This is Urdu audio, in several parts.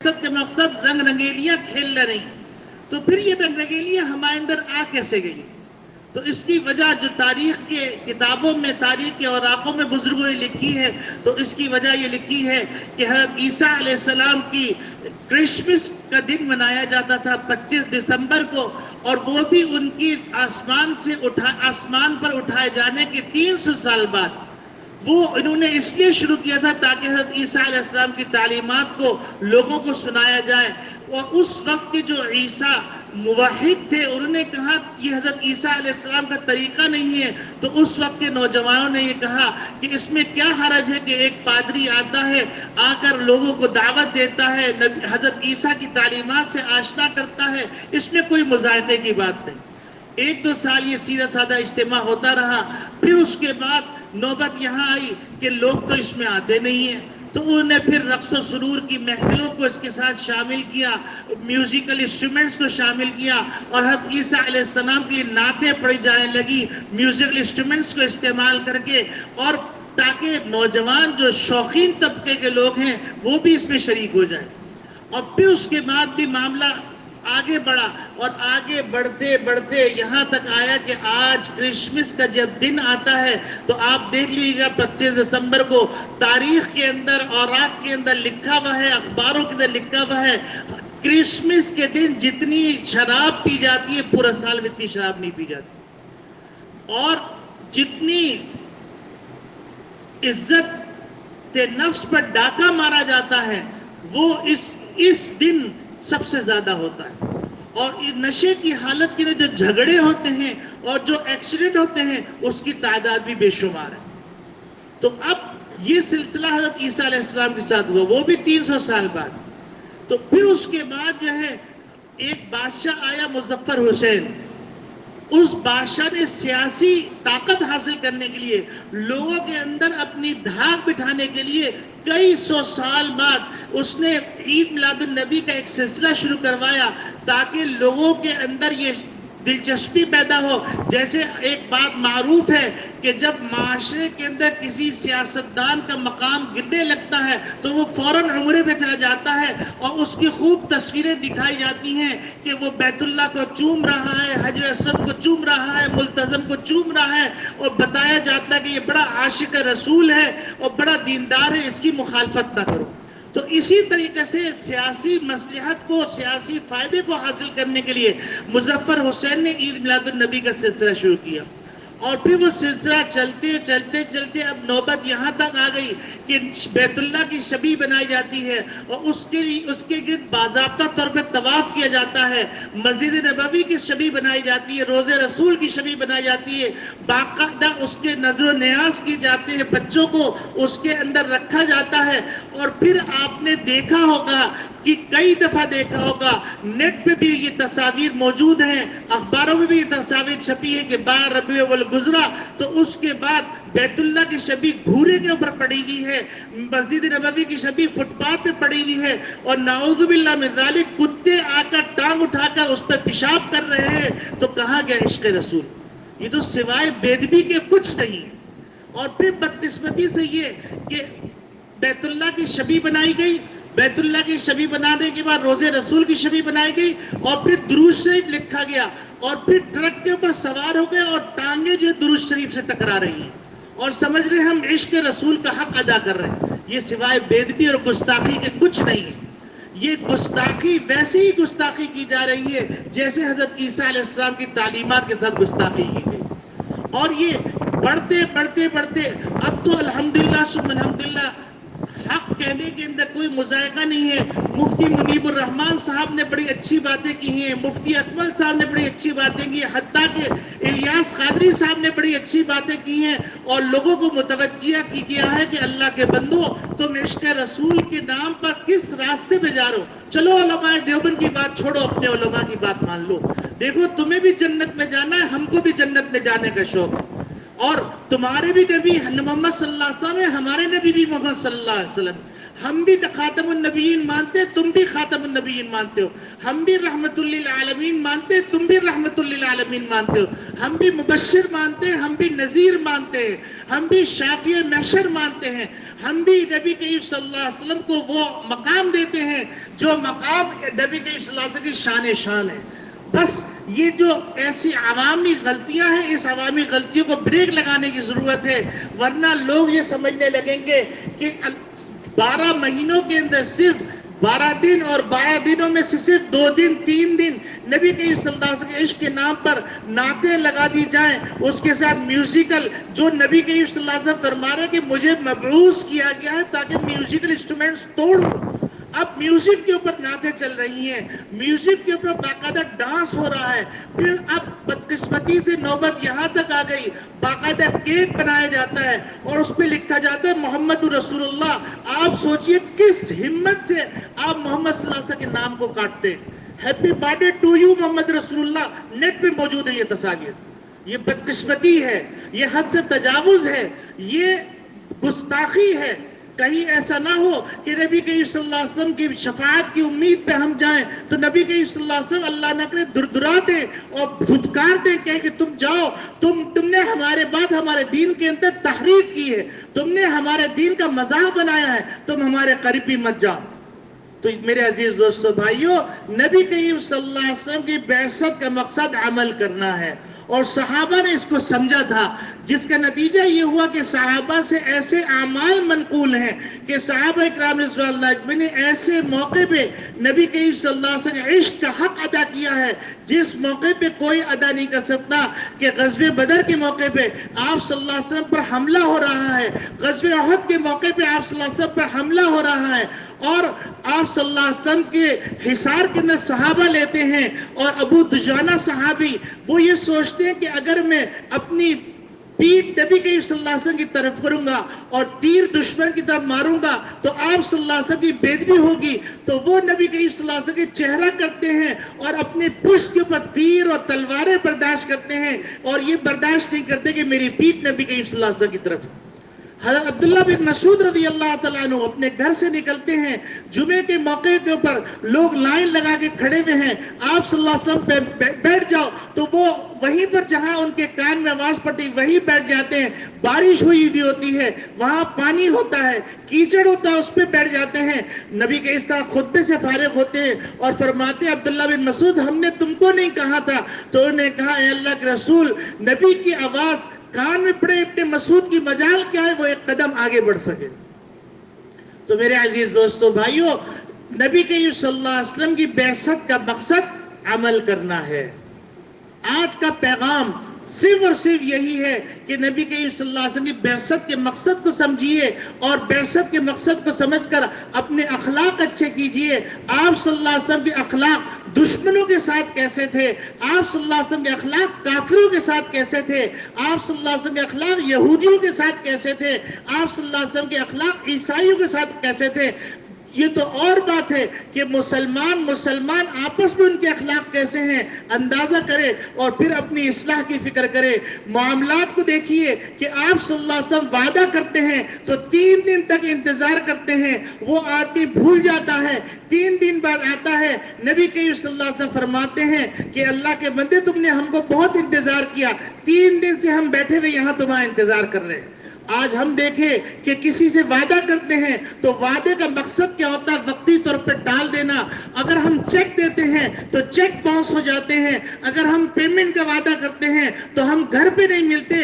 مقصد کے مقصد رنگ رنگیلیاں کھیلنا نہیں. تو پھر یہ رنگ رنگیلیاں ہمارے اندر آ کیسے گئی؟ تو اس کی وجہ جو تاریخ کے کتابوں میں، تاریخ کے اوراقوں میں بزرگوں نے لکھی ہے، تو اس کی وجہ یہ لکھی ہے کہ حضرت عیسیٰ علیہ السلام کی کرسمس کا دن منایا جاتا تھا 25 دسمبر کو، اور وہ بھی ان کی آسمان پر اٹھائے جانے کے 300 سال بعد. وہ انہوں نے اس لیے شروع کیا تھا تاکہ حضرت عیسیٰ علیہ السلام کی تعلیمات کو لوگوں کو سنایا جائے. اور اس وقت کے جو عیسیٰ موحد تھے، انہوں نے کہا یہ حضرت عیسیٰ علیہ السلام کا طریقہ نہیں ہے. تو اس وقت کے نوجوانوں نے یہ کہا کہ اس میں کیا حرج ہے کہ ایک پادری آتا ہے، آ کر لوگوں کو دعوت دیتا ہے، حضرت عیسیٰ کی تعلیمات سے آشنا کرتا ہے، اس میں کوئی مذائقے کی بات نہیں. 1-2 سال یہ سیدھا سادہ اجتماع ہوتا رہا. پھر اس کے بعد نوبت یہاں آئی کہ لوگ تو اس میں آتے نہیں ہیں، تو انہوں نے پھر رقص و سرور کی محفلوں کو اس کے ساتھ شامل کیا، میوزیکل انسٹرومنٹس کو شامل کیا، اور حضرت عیسیٰ علیہ السلام کے لیے نعتیں پڑھی جانے لگی میوزیکل انسٹرومنٹس کو استعمال کر کے، اور تاکہ نوجوان جو شوقین طبقے کے لوگ ہیں وہ بھی اس میں شریک ہو جائیں. اور پھر اس کے بعد بھی معاملہ آگے بڑھا، اور آگے بڑھتے بڑھتے یہاں تک آیا کہ آج کرسمس کا جب دن آتا ہے تو آپ دیکھ لیجیے گا 25 دسمبر کو تاریخ کے اندر، اوراق کے اندر لکھا ہوا ہے، اخباروں کے اندر لکھا ہوا ہے، کرسمس کے دن جتنی شراب پی جاتی ہے پورا سال میں اتنی شراب نہیں پی جاتی. اور جتنی عزت نفس پر ڈاکہ مارا جاتا ہے وہ اس دن سب سے زیادہ ہوتا ہے. اور نشے کی حالت کے لیے جو جھگڑے ہوتے ہیں اور جو ایکسیڈنٹ ہوتے ہیں اس کی تعداد بھی بے شمار ہے. تو اب یہ سلسلہ حضرت عیسیٰ علیہ السلام کے ساتھ ہوا، وہ بھی 300 سال بعد. تو پھر اس کے بعد جو ہے ایک بادشاہ آیا مظفر حسین. اس بادشاہ نے سیاسی طاقت حاصل کرنے کے لیے، لوگوں کے اندر اپنی دھاک بٹھانے کے لیے کئی 100 سال بعد اس نے عید میلاد النبی کا ایک سلسلہ شروع کروایا تاکہ لوگوں کے اندر یہ دلچسپی پیدا ہو. جیسے ایک بات معروف ہے کہ جب معاشرے کے اندر کسی سیاستدان کا مقام گرنے لگتا ہے تو وہ فوراً عمرے پہ چلا جاتا ہے، اور اس کی خوب تصویریں دکھائی جاتی ہیں کہ وہ بیت اللہ کو چوم رہا ہے، حجر اسود کو چوم رہا ہے، ملتزم کو چوم رہا ہے، اور بتایا جاتا ہے کہ یہ بڑا عاشق رسول ہے اور بڑا دیندار ہے، اس کی مخالفت نہ کرو. تو اسی طریقے سے سیاسی مصلحت کو، سیاسی فائدے کو حاصل کرنے کے لیے مظفر حسین نے عید میلاد النبی کا سلسلہ شروع کیا. اور پھر وہ سلسلہ چلتے چلتے چلتے اب نوبت یہاں تک آ گئی کہ بیت اللہ کی شبیہ بنائی جاتی ہے، اور اس کے گرد باضابطہ طور پہ طواف کیا جاتا ہے. مسجد نبوی کی شبیہ بنائی جاتی ہے، روضہ رسول کی شبیہ بنائی جاتی ہے، باقاعدہ اس کے نظر و نیاز کی جاتے ہیں، بچوں کو اس کے اندر رکھا جاتا ہے. اور پھر آپ نے دیکھا ہوگا کہ کئی دفعہ دیکھا ہوگا، نیٹ پہ بھی یہ تصاویر موجود ہیں، اخباروں میں بھی یہ تصاویر چھپی ہے کہ 12 ربیع الاول گزرا تو اس کے بعد بیت اللہ کی شبیہ گھورے کے اوپر پڑی ہوئی ہے، مسجد نبوی کی شبیہ فٹ پاتھ پہ پڑی ہوئی ہے، اور نعوذ باللہ من ذالک کتے آ کر ٹانگ اٹھا کر اس پہ پیشاب کر رہے ہیں. تو کہاں گیا عشق رسول؟ یہ تو سوائے بےدبی کے کچھ نہیں ہے. اور پھر بدقسمتی سے یہ کہ بیت اللہ کی شبیہ بنائی گئی، بیت اللہ کی شبیہ بنانے کے بعد روضہ رسول کی شبیہ بنائی گئی، اور پھر درود شریف لکھا گیا، اور پھر ٹرک کے اوپر سوار ہو گئے اور ٹانگیں جو درود شریف سے ٹکرا رہی ہیں اور سمجھ رہے ہیں ہم عشق رسول کا حق ادا کر رہے ہیں. یہ سوائے بےدبی اور گستاخی کے کچھ نہیں ہے. یہ گستاخی ویسے ہی گستاخی کی جا رہی ہے جیسے حضرت عیسیٰ علیہ السلام کی تعلیمات کے ساتھ گستاخی کی گئی. اور یہ بڑھتے بڑھتے بڑھتے اب تو الحمدللہ ثم الحمدللہ حق کہنے کے اندر کوئی مذائقہ نہیں ہے. مفتی منیب الرحمان صاحب نے بڑی اچھی باتیں کی ہیں، مفتی اکمل صاحب نے بڑی اچھی باتیں کی ہیں، حتیٰ کہ الیاس قادری صاحب نے بڑی اچھی باتیں کی ہیں، اور لوگوں کو متوجہ کیا ہے کہ اللہ کے بندو تم عشق رسول کے نام پر کس راستے پہ جا رہے ہو. چلو علماء دیوبند کی بات چھوڑو، اپنے علماء کی بات مان لو. دیکھو تمہیں بھی جنت میں جانا ہے، ہم کو بھی جنت میں جانے کا شوق ہے، اور تمہارے بھی نبی محمد صلی اللہ علیہ وسلم ہے، ہمارے نبی بھی محمد صلی اللہ علیہ وسلم، ہم بھی خاتم النبیین مانتے، تم بھی خاتم خاتم النبیین مانتے ہو، ہم بھی رحمت للعالمین مانتے ہیں، تم بھی رحمت للعالمین مانتے ہو، ہم بھی مبشر مانتے ہیں، ہم بھی نذیر مانتے ہیں، ہم بھی شافی محشر مانتے ہیں، ہم بھی نبی کریم صلی اللہ علیہ وسلم کو وہ مقام دیتے ہیں جو مقام نبی کریم صلی اللہ علیہ وسلم کی شان ہے۔ بس یہ جو ایسی عوامی غلطیاں ہیں، اس عوامی غلطیوں کو بریک لگانے کی ضرورت ہے، ورنہ لوگ یہ سمجھنے لگیں گے کہ 12 مہینوں کے اندر صرف 12 دن اور 12 دنوں میں سے صرف 2 دن 3 دن نبی کریم صلی اللہ علیہ وسلم کے عشق کے نام پر نعتیں لگا دی جائیں، اس کے ساتھ میوزیکل، جو نبی کریم صلی اللہ علیہ وسلم فرما رہے ہیں کہ مجھے مبعوث کیا گیا ہے تاکہ میوزیکل انسٹرومنٹس توڑوں۔ اب میوزک کے اوپر نعتیں چل رہی ہیں، میوزک کے اوپر باقاعدہ ڈانس ہو رہا ہے، پھر اب بدقسمتی سے نوبت یہاں تک آ گئی، باقاعدہ کیک بنایا جاتا ہے اور اس پہ لکھا جاتا ہے محمد رسول اللہ۔ آپ سوچئے کس ہمت سے آپ محمد صلی اللہ علیہ وسلم کے نام کو کاٹتے ہیں۔ ہیپی برتھ ڈے ٹو یو محمد رسول اللہ، نیٹ پہ موجود ہے یہ تصاویر۔ یہ بدقسمتی ہے، یہ حد سے تجاوز ہے، یہ گستاخی ہے۔ کہیں ایسا نہ ہو کہ نبی کریم صلی اللہ علیہ وسلم کی شفاعت کی امید پہ ہم جائیں تو نبی کریم صلی اللہ علیہ وسلم اللہ نہ کرے دردرا دیں اور دھتکار دیں، کہیں کہ تم جاؤ، تم نے ہمارے بعد ہمارے دین کے اندر تحریف کی ہے، تم نے ہمارے دین کا مذاق بنایا ہے، تم ہمارے قریب بھی مت جاؤ۔ تو میرے عزیز دوستو بھائیو، نبی کریم صلی اللہ علیہ وسلم کی بعثت کا مقصد عمل کرنا ہے، اور صحابہ نے اس کو سمجھا تھا، جس کا نتیجہ یہ ہوا کہ صحابہ سے ایسے اعمال منقول ہیں کہ صحابہ اکرام رضوان اللہ اجمعین نے ایسے موقع پہ نبی کریم صلی اللہ علیہ وسلم کے عشق کا حق ادا کیا ہے جس موقع پہ کوئی ادا نہیں کر سکتا، کہ غزوہ بدر کے موقع پہ آپ صلی اللہ علیہ وسلم پر حملہ ہو رہا ہے، غزوہ احد کے موقع پہ آپ صلی اللہ علیہ وسلم پر حملہ ہو رہا ہے، اور آپ صلی اللہ علیہ وسلم کے حصار کے اندر صحابہ لیتے ہیں، اور ابو دجانہ صحابی وہ یہ سوچتے ہیں کہ اگر میں اپنی پیٹھ نبی کریم صلی اللہ علیہ وسلم کی طرف کروں گا اور تیر دشمن کی طرف ماروں گا تو آپ صلی اللہ علیہ وسلم کی بےدبی ہوگی، تو وہ نبی کریم صلی اللہ علیہ وسلم کے چہرہ کرتے ہیں اور اپنے پشت کے اوپر تیر اور تلواریں برداشت کرتے ہیں، اور یہ برداشت نہیں کرتے کہ میری پیٹھ نبی کریم صلی اللہ علیہ وسلم کی طرف۔ حضرت عبداللہ بن مسعود رضی اللہ تعالیٰ عنہ اپنے گھر سے نکلتے ہیں، جمعے کے موقع کے اوپر لوگ لائن لگا کے کھڑے ہوئے ہیں، آپ صلی اللہ علیہ وسلم پہ بیٹھ جاؤ، تو وہ وہیں پر جہاں ان کے کان میں آواز پڑتی وہیں بیٹھ جاتے ہیں۔ بارش ہوئی ہوئی ہوتی ہے، وہاں پانی ہوتا ہے، کیچڑ ہوتا ہے، اس پہ بیٹھ جاتے ہیں۔ نبی کے اس طرح خطبے سے فارغ ہوتے ہیں اور فرماتے ہیں عبداللہ بن مسعود ہم نے تم کو نہیں کہا تھا، تو انہوں نے کہا اے اللہ کے رسول، نبی کی آواز کان میں پڑے ابن مسعود کی مجال کیا ہے وہ ایک قدم آگے بڑھ سکے۔ تو میرے عزیز دوستو بھائیو، نبی کریم صلی اللہ علیہ وسلم کی بعثت کا مقصد عمل کرنا ہے۔ آج کا پیغام صرف اور صرف یہی ہے کہ نبی کریم صلی اللہ علیہ وسلم کی بعثت کے مقصد کو سمجھیے، اور بعثت کے مقصد کو سمجھ کر اپنے اخلاق اچھے کیجئے۔ آپ صلی اللہ علیہ وسلم کے اخلاق دشمنوں کے ساتھ کیسے تھے، آپ صلی اللہ علیہ وسلم کے اخلاق کافروں کے ساتھ کیسے تھے، آپ صلی اللہ علیہ وسلم کے اخلاق یہودیوں کے ساتھ کیسے تھے، آپ صلی اللہ علیہ وسلم کے اخلاق عیسائیوں کے ساتھ کیسے تھے۔ یہ تو اور بات ہے کہ مسلمان آپس میں ان کے اخلاق کیسے ہیں اندازہ کرے اور پھر اپنی اصلاح کی فکر کرے۔ معاملات کو دیکھیے کہ آپ صلی اللہ علیہ وسلم وعدہ کرتے ہیں تو 3 دن تک انتظار کرتے ہیں، وہ آدمی بھول جاتا ہے، 3 دن بعد آتا ہے، نبی کریم صلی اللہ علیہ وسلم فرماتے ہیں کہ اللہ کے بندے تم نے ہم کو بہت انتظار کیا، 3 دن سے ہم بیٹھے ہوئے یہاں تمہارا انتظار کر رہے ہیں۔ آج ہم دیکھیں کہ کسی سے وعدہ کرتے ہیں تو وعدے کا مقصد کیا ہوتا ہے؟ وقتی طور پہ ٹال دینا۔ اگر ہم چیک دیتے ہیں تو چیک باؤنس ہو جاتے ہیں، اگر ہم پیمنٹ کا وعدہ کرتے ہیں تو ہم گھر پہ نہیں ملتے۔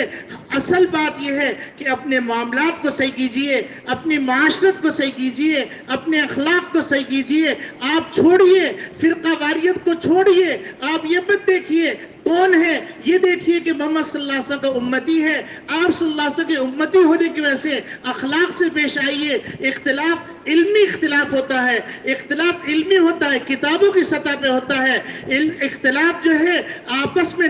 اصل بات یہ ہے کہ اپنے معاملات کو صحیح کیجئے، اپنی معاشرت کو صحیح کیجئے، اپنے اخلاق کو صحیح کیجئے۔ آپ چھوڑیے فرقہ واریت کو، چھوڑیے، آپ یہ مت دیکھیے کون ہے، یہ دیکھیے کہ محمد صلی اللہ علیہ وسلم کا امتی ہے۔ آپ صلی اللہ علیہ وسلم کے امتی ہونے کی وجہ سے اخلاق سے پیش آئیے۔ علمی اختلاف ہوتا ہے، اختلاف علمی ہوتا ہے، کتابوں کی سطح پہ ہوتا ہے۔ اختلاف جو ہے آپس میں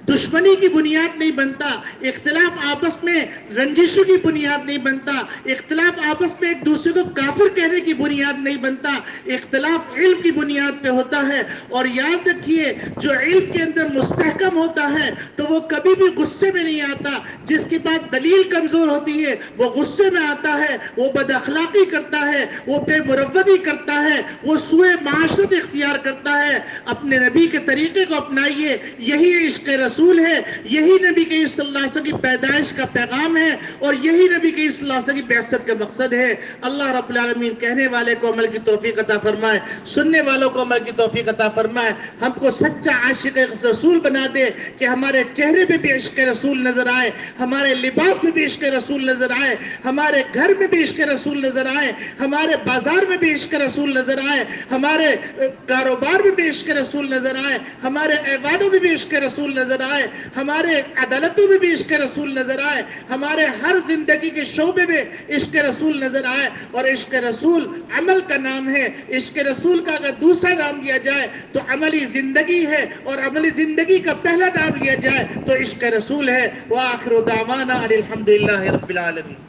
دشمنی کی بنیاد نہیں بنتا، اختلاف آپس میں رنجشوں کی بنیاد نہیں بنتا، اختلاف آپس میں ایک دوسرے کو کافر کہنے کی بنیاد نہیں بنتا، اختلاف علم کی بنیاد پہ ہوتا ہے۔ اور یاد رکھیے جو علم کے اندر مستحکم ہوتا ہے تو وہ کبھی بھی غصے میں نہیں آتا، جس کے بعد دلیل کمزور ہوتی ہے وہ غصے میں آتا ہے، وہ بد اخلاقی کرتا ہے، وہ بے مروتی کرتا ہے، وہ سوء معاشرت اختیار کرتا ہے۔ اپنے نبی کے طریقے کو اپنائیے، یہی عشق رسول ہے، یہی نبی کریم صلی اللہ علیہ وسلم کی پیدائش کا پیغام ہے، اور یہی نبی کریم صلی اللہ علیہ وسلم کی بعثت کا مقصد ہے۔ اللہ رب العالمین کہنے والے کو عمل کی توفیق عطا فرمائے، سننے والوں کو عمل کی توفیق عطا فرمائے، ہم کو سچا عاشق رسول بنا دے کہ ہمارے چہرے پہ بھی عشق رسول نظر آئے، ہمارے لباس میں بھی عشق رسول نظر آئے، ہمارے گھر میں بھی عشق رسول نظر آئے، ہمارے بازار میں بھی عشق رسول نظر آئے، ہمارے کاروبار میں بھی عشق رسول نظر آئے، ہمارے عبادوں میں بھی عشق رسول نظر آئے، ہمارے عدالتوں میں بھی عشق رسول نظر آئے، ہمارے ہر زندگی کے شعبے میں عشق رسول نظر آئے۔ اور عشق رسول عمل کا نام ہے، عشق رسول کا اگر دوسرا نام لیا جائے تو عملی زندگی ہے، اور عملی زندگی کا پہلا نام لیا جائے تو عشق رسول ہے۔ وآخر دعوانا ان الحمد للہ رب العالمین۔